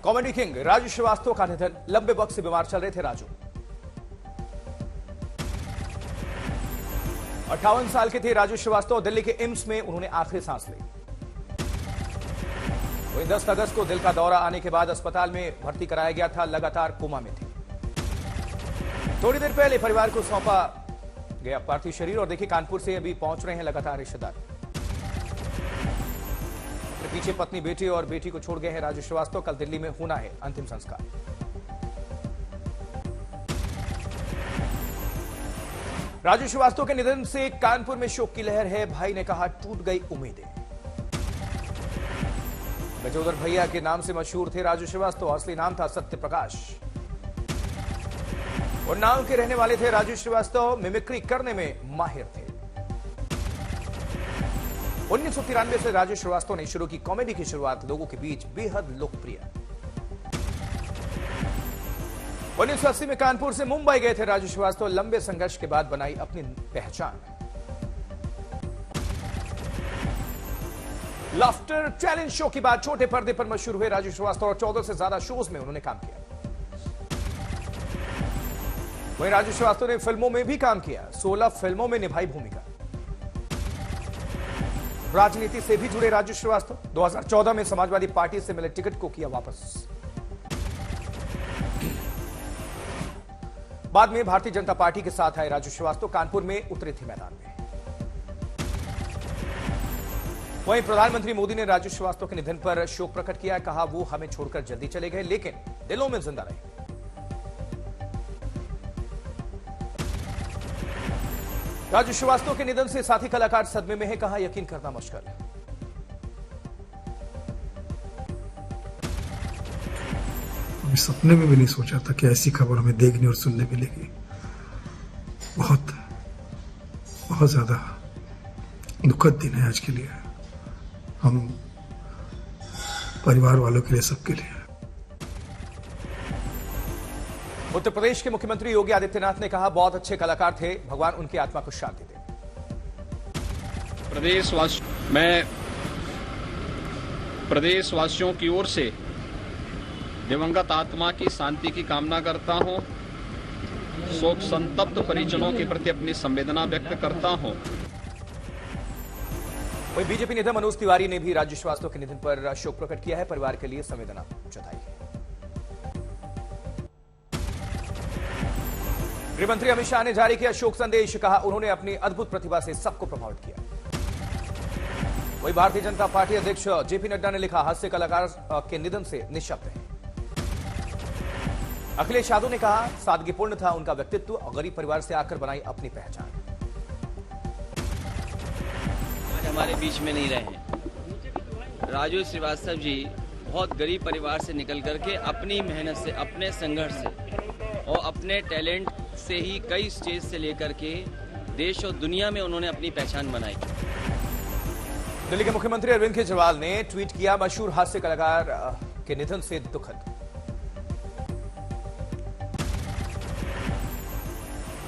Comedy king Raju Srivastava का निधन। लंबे वक्त से बीमार चल रहे थे राजू। 58 साल के थे राजू श्रीवास्तव। दिल्ली के एम्स में उन्होंने आखिरी सांस ली। वहीं 10 अगस्त को दिल का दौरा आने के बाद अस्पताल में भर्ती कराया गया था। लगातार कोमा में थे। थोड़ी देर पहले परिवार को सौंपा गया पार्थिव शरीर। और देखिए, कानपुर से अभी पहुंच रहे हैं लगातार रिश्तेदार। पीछे पत्नी, बेटी और बेटी को छोड़ गए हैं राजू श्रीवास्तव। कल दिल्ली में होना है अंतिम संस्कार। राजू श्रीवास्तव के निधन से कानपुर में शोक की लहर है। भाई ने कहा, टूट गई उम्मीदें। गजोदर भैया के नाम से मशहूर थे राजू श्रीवास्तव। असली नाम था सत्य प्रकाश। उन्नाव के रहने वाले थे राजू श्रीवास्तव। मिमिक्री करने में माहिर थे। 1993 से राजू श्रीवास्तव ने शुरू की कॉमेडी की शुरुआत लोगों के बीच बेहद लोकप्रिय। 1980 में कानपुर से मुंबई गए थे राजू श्रीवास्तव। लंबे संघर्ष के बाद बनाई अपनी पहचान। लाफ्टर चैलेंज शो के बाद छोटे पर्दे पर मशहूर हुए राजू श्रीवास्तव और 14 से ज्यादा शोज में उन्होंने काम किया। वहीं राजू श्रीवास्तव ने फिल्मों में भी काम किया। 16 फिल्मों में निभाई भूमिका। राजनीति से भी जुड़े राजू श्रीवास्तव। 2014 में समाजवादी पार्टी से मिले टिकट को किया वापस। बाद में भारतीय जनता पार्टी के साथ आए राजू श्रीवास्तव। कानपुर में उतरे थे मैदान में। वहीं प्रधानमंत्री मोदी ने राजू श्रीवास्तव के निधन पर शोक प्रकट किया। कहा, वो हमें छोड़कर जल्दी चले गए लेकिन दिलों में जिंदा रहे। राजू श्रीवास्तव के निधन से साथी कलाकार सदमे में है। कहा, यकीन करना मुश्किल है। अभी सपने में भी नहीं सोचा था कि ऐसी खबर हमें देखने और सुनने मिलेगी। बहुत बहुत ज्यादा दुखद दिन है आज के लिए, हम परिवार वालों के लिए, सबके लिए। उत्तर प्रदेश के मुख्यमंत्री योगी आदित्यनाथ ने कहा, बहुत अच्छे कलाकार थे, भगवान उनकी आत्मा को शांति दे। मैं प्रदेशवासियों की ओर से दिवंगत आत्मा की शांति की कामना करता हूं। शोक संतप्त परिजनों के प्रति अपनी संवेदना व्यक्त करता हूं। वहीं बीजेपी नेता मनोज तिवारी ने भी राजू श्रीवास्तव के निधन पर शोक प्रकट किया है। परिवार के लिए संवेदना जताई है। गृहमंत्री अमित शाह ने जारी किया शोक संदेश। कहा, उन्होंने अपनी अद्भुत प्रतिभा से सबको प्रभावित किया। वहीं भारतीय जनता पार्टी अध्यक्ष जेपी नड्डा ने लिखा, हास्य कलाकार के निधन से निःशब्द हैं। अखिलेश यादव ने कहा, सादगीपूर्ण था उनका व्यक्तित्व, गरीब परिवार से आकर बनाई अपनी पहचान। आज हमारे बीच में नहीं रहे। राजू श्रीवास्तव जी बहुत गरीब परिवार से निकल करके अपनी मेहनत से, अपने संघर्ष से और अपने टैलेंट से ही कई स्टेज से लेकर के देश और दुनिया में उन्होंने अपनी पहचान बनाई। दिल्ली के मुख्यमंत्री अरविंद केजरीवाल ने ट्वीट किया, मशहूर हास्य कलाकार के निधन से दुखद।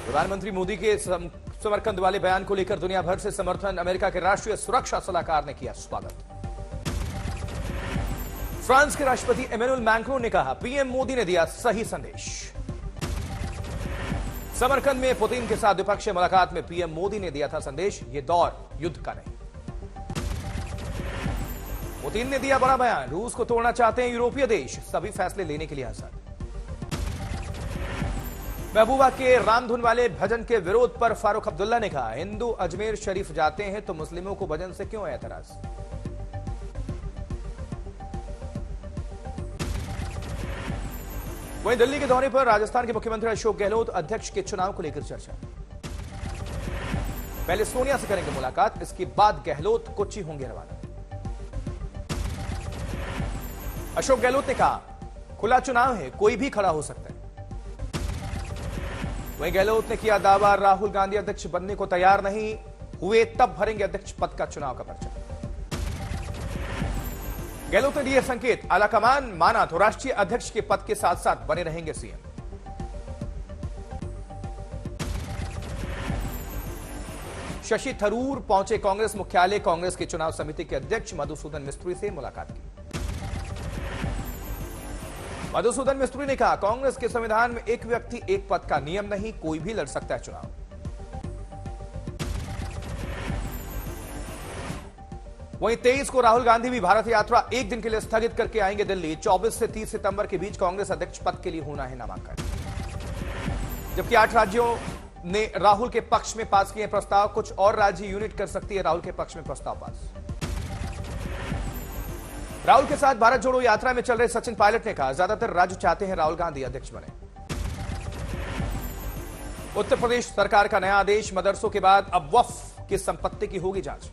प्रधानमंत्री मोदी के समरकंद वाले बयान को लेकर दुनिया भर से समर्थन। अमेरिका के राष्ट्रीय सुरक्षा सलाहकार ने किया स्वागत। फ्रांस के राष्ट्रपति इमैनुअल मैक्रों ने कहा, पीएम मोदी ने दिया सही संदेश। समरकंद में पुतिन के साथ द्विपक्षीय मुलाकात में पीएम मोदी ने दिया था संदेश, ये दौर युद्ध का नहीं। पुतिन ने दिया बड़ा बयान, रूस को तोड़ना चाहते हैं यूरोपीय देश, सभी फैसले लेने के लिए आजाद। महबूबा के रामधुन वाले भजन के विरोध पर फारूक अब्दुल्ला ने कहा, हिंदू अजमेर शरीफ जाते हैं तो मुस्लिमों को भजन से क्यों ऐतराज। वहीं दिल्ली के दौरे पर राजस्थान के मुख्यमंत्री अशोक गहलोत। अध्यक्ष के चुनाव को लेकर चर्चा। पहले सोनिया से करेंगे मुलाकात, इसके बाद गहलोत कोच्चि होंगे रवाना। अशोक गहलोत ने कहा, खुला चुनाव है, कोई भी खड़ा हो सकता है। वहीं गहलोत ने किया दावा, राहुल गांधी अध्यक्ष बनने को तैयार नहीं हुए तब भरेंगे अध्यक्ष पद का चुनाव का पर्चा। गहलोत ने दिए संकेत, आलाकमान माना तो राष्ट्रीय अध्यक्ष के पद के साथ साथ बने रहेंगे सीएम। शशि थरूर पहुंचे कांग्रेस मुख्यालय। कांग्रेस की चुनाव समिति के अध्यक्ष मधुसूदन मिस्त्री से मुलाकात की। मधुसूदन मिस्त्री ने कहा, कांग्रेस के संविधान में एक व्यक्ति एक पद का नियम नहीं, कोई भी लड़ सकता है चुनाव। वहीं 23 को राहुल गांधी भी भारत यात्रा एक दिन के लिए स्थगित करके आएंगे दिल्ली। 24 से 30 सितंबर के बीच कांग्रेस अध्यक्ष पद के लिए होना है नामांकन। जबकि 8 राज्यों ने राहुल के पक्ष में पास किए प्रस्ताव, कुछ और राज्य यूनिट कर सकती है राहुल के पक्ष में प्रस्ताव पास। राहुल के साथ भारत जोड़ो यात्रा में चल रहे सचिन पायलट ने कहा, ज्यादातर राज्य चाहते हैं राहुल गांधी अध्यक्ष बने। उत्तर प्रदेश सरकार का नया आदेश, मदरसों के बाद अब वक्फ की संपत्ति की होगी जांच।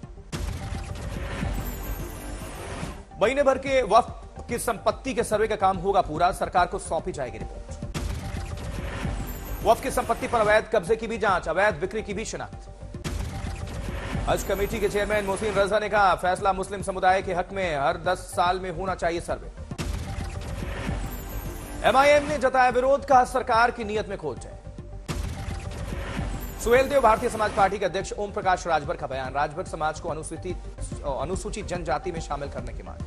महीने भर के वक्फ की संपत्ति के सर्वे का काम होगा पूरा, सरकार को सौंपी जाएगी रिपोर्ट। वक्फ की संपत्ति पर अवैध कब्जे की भी जांच, अवैध बिक्री की भी शिनाख्त। हज कमेटी के चेयरमैन मोहसिन रजा ने कहा, फैसला मुस्लिम समुदाय के हक में, हर 10 साल में होना चाहिए सर्वे। एमआईएम ने जताया विरोध, कहा सरकार की नीयत में खोट है। सुहेल देव भारतीय समाज पार्टी के अध्यक्ष ओम प्रकाश राजभर का बयान, राजभर समाज को अनुसूचित जनजाति में शामिल करने की मांग।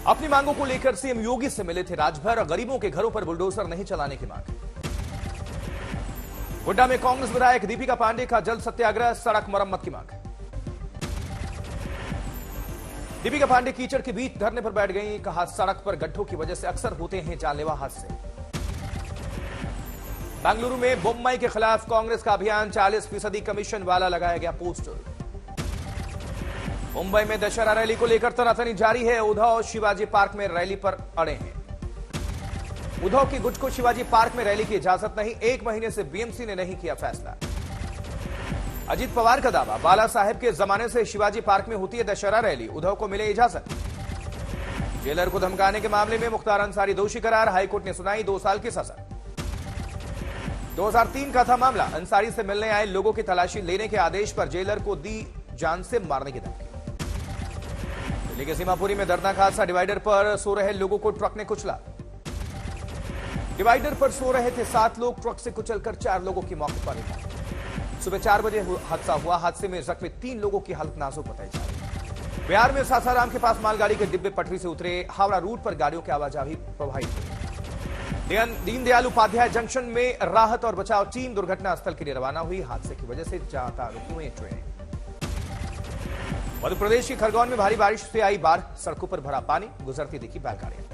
अपनी मांगों को लेकर सीएम योगी से मिले थे राजभर, और गरीबों के घरों पर बुलडोजर नहीं चलाने की मांग। गोड्डा में कांग्रेस विधायक दीपिका पांडे का जल सत्याग्रह, सड़क मरम्मत की मांग। दीपिका पांडे कीचड़ के बीच धरने पर बैठ गई, कहा सड़क पर गड्ढों की वजह से अक्सर होते हैं जानलेवा हादसे। बेंगलुरु में बोम्मई के खिलाफ कांग्रेस का अभियान, 40% कमीशन वाला लगाया गया पोस्टर। मुंबई में दशहरा रैली को लेकर तनातनी जारी है, उद्धव शिवाजी पार्क में रैली पर अड़े हैं। उद्धव की गुट को शिवाजी पार्क में रैली की इजाजत नहीं, 1 महीने से बीएमसी ने नहीं किया फैसला। अजीत पवार का दावा, बाला साहेब के जमाने से शिवाजी पार्क में होती है दशहरा रैली, उद्धव को मिले इजाजत। जेलर को धमकाने के मामले में मुख्तार अंसारी दोषी करार, हाईकोर्ट ने सुनाई 2 साल की सजा। 2003 का था मामला, अंसारी से मिलने आए लोगों की तलाशी लेने के आदेश पर जेलर को दी जान से मारने की धमकी। दिल्ली के सीमापुरी में दर्दनाक हादसा, डिवाइडर पर सो रहे लोगों को ट्रक ने कुचला। डिवाइडर पर सो रहे थे 7 लोग, ट्रक से कुचलकर 4 लोगों की मौके पर मौत। सुबह 4 बजे हादसा हुआ, हादसे में जख्मी 3 लोगों की हालत नाजुक बताई जा रही। बिहार में सासाराम के पास मालगाड़ी के डिब्बे पटरी से उतरे, हावड़ा रूट पर गाड़ियों की आवाजाही प्रभावित हुई। दीनदयाल उपाध्याय जंक्शन में राहत और बचाव टीम दुर्घटना स्थल के लिए रवाना हुई, हादसे की वजह से जाता रुकी हुई ट्रेन। मध्य प्रदेश के खरगोन में भारी बारिश से आई बाढ़, सड़कों पर भरा पानी, गुजरती दिखी बैलगाड़ियां।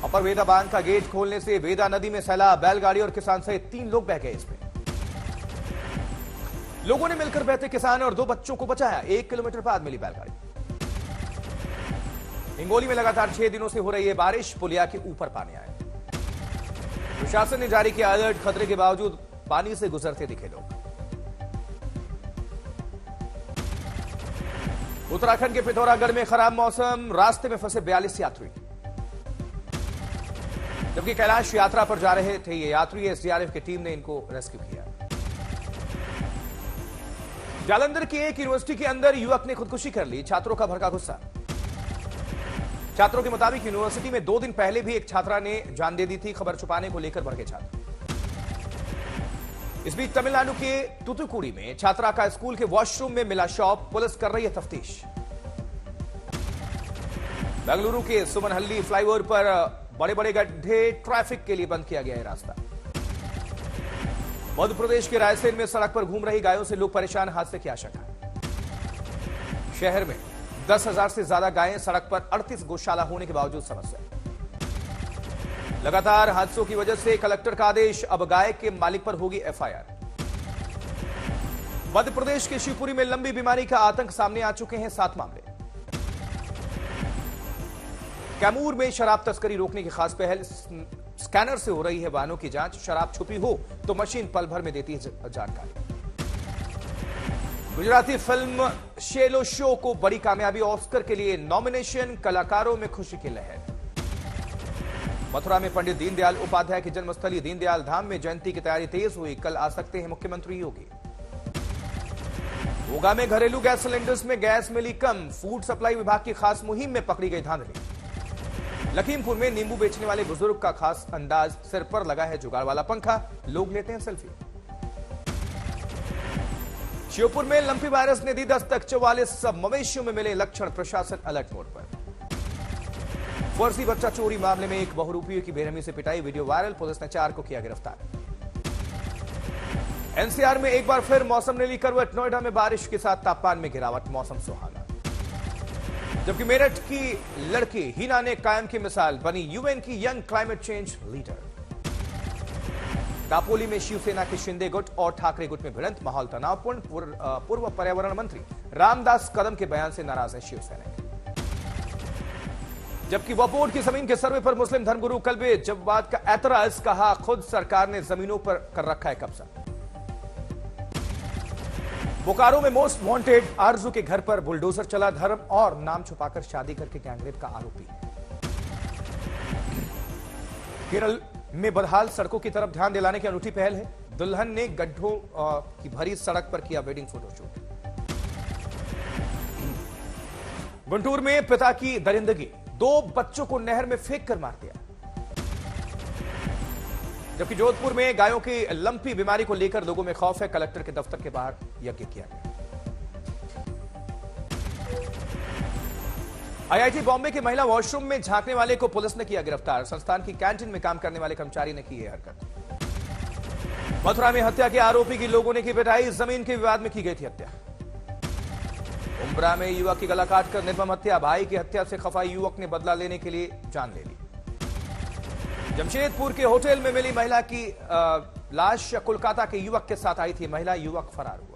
अपर वेदा बांध का गेट खोलने से वेदा नदी में सैलाब, बैलगाड़ी और किसान सहित 3 लोग बह गए इसमें। लोगों ने मिलकर बहते किसान और 2 बच्चों को बचाया, 1 किलोमीटर बाद मिली बैलगाड़ी। हिंगोली में लगातार 6 दिनों से हो रही है बारिश, पुलिया के ऊपर पानी आया। प्रशासन ने जारी किया अलर्ट, खतरे के बावजूद पानी से गुजरते दिखे लोग। उत्तराखंड के पिथौरागढ़ में खराब मौसम, रास्ते में फंसे 42 यात्री। जबकि कैलाश यात्रा पर जा रहे थे ये यात्री, एसडीआरएफ की टीम ने इनको रेस्क्यू किया। जालंधर की एक यूनिवर्सिटी के अंदर युवक ने खुदकुशी कर ली, छात्रों का भड़का गुस्सा। छात्रों के मुताबिक यूनिवर्सिटी में 2 दिन पहले भी एक छात्रा ने जान दे दी थी, खबर छुपाने को लेकर भड़के छात्र। इस बीच तमिलनाडु के तूतुकुड़ी में छात्रा का स्कूल के वॉशरूम में मिला शव, पुलिस कर रही है तफ्तीश। बेंगलुरु के सुमनहल्ली फ्लाईओवर पर बड़े बड़े गड्ढे, ट्रैफिक के लिए बंद किया गया है रास्ता। मध्य प्रदेश के रायसेन में सड़क पर घूम रही गायों से लोग परेशान, हादसे की आशंका। शहर में 10,000 से ज्यादा गायें, सड़क पर 38 गौशाला होने के बावजूद समस्या। लगातार हादसों की वजह से कलेक्टर का आदेश, अब गाय के मालिक पर होगी एफआईआर। मध्य प्रदेश के शिवपुरी में लंबी बीमारी का आतंक, सामने आ चुके हैं 7 मामले। कैमूर में शराब तस्करी रोकने की खास पहल, स्कैनर से हो रही है वाहनों की जांच, शराब छुपी हो तो मशीन पल भर में देती है जानकारी। गुजराती फिल्म शेलो शो को बड़ी कामयाबी, ऑस्कर के लिए नॉमिनेशन, कलाकारों में खुशी की लहर। मथुरा में पंडित दीनदयाल उपाध्याय की जन्मस्थली दीनदयाल धाम में जयंती की तैयारी तेज हुई, कल आ सकते हैं मुख्यमंत्री योगी। मोगा में घरेलू गैस सिलेंडर्स में गैस मिली कम, फूड सप्लाई विभाग की खास मुहिम में पकड़ी गई धांधली। लखीमपुर में नींबू बेचने वाले बुजुर्ग का खास अंदाज, सिर पर लगा है जुगाड़ वाला पंखा, लोग लेते हैं सेल्फी। श्योपुर में लंपी वायरस ने दी दस्तक, 44 मवेशियों में मिले लक्षण, प्रशासन अलर्ट मोड पर। फर्जी बच्चा चोरी मामले में एक बहुरूपियों की बेरहमी से पिटाई, वीडियो वायरल, पुलिस ने 4 को किया गिरफ्तार। एनसीआर में एक बार फिर मौसम ने ली करवट, नोएडा में बारिश के साथ तापमान में गिरावट, मौसम सुहाना। जबकि मेरठ की लड़की हिना ने कायम की मिसाल, बनी यूएन की young climate change leader. Dapoli में शिवसेना के शिंदे गुट और ठाकरे गुट में भिड़ंत, माहौल तनावपूर्ण, पूर्व पर्यावरण मंत्री रामदास कदम के बयान से नाराज है शिवसेना। जबकि वपोर्ड की जमीन के सर्वे पर मुस्लिम धर्मगुरु कल्बे जब्बाद का ऐतराज, कहा खुद सरकार ने जमीनों पर कर रखा है कब्जा। बोकारो में मोस्ट वांटेड आरजू के घर पर बुलडोजर चला, धर्म और नाम छुपाकर शादी करके गैंगरेप का आरोपी। केरल में बदहाल सड़कों की तरफ ध्यान दिलाने की अनूठी पहल है, दुल्हन ने गड्ढों की भरी सड़क पर किया वेडिंग फोटोशूट। गुंटूर में पिता की दरिंदगी, 2 बच्चों को नहर में फेंक कर मार दिया। जबकि जोधपुर में गायों की लंपी बीमारी को लेकर लोगों में खौफ है, कलेक्टर के दफ्तर के बाहर यज्ञ किया गया। आईआईटी बॉम्बे के महिला वॉशरूम में झांकने वाले को पुलिस ने किया गिरफ्तार, संस्थान की कैंटीन में काम करने वाले कर्मचारी ने की यह हरकत। मथुरा में हत्या के आरोपी की लोगों ने की पिटाई, जमीन के विवाद में की गई थी हत्या। उमरा में युवक की गला काटकर निर्मम हत्या, भाई की हत्या से खफा युवक ने बदला लेने के लिए जान ले ली। जमशेदपुर के होटल में मिली महिला की लाश कोलकाता के युवक के साथ आई थी, महिला युवक फरार हुआ।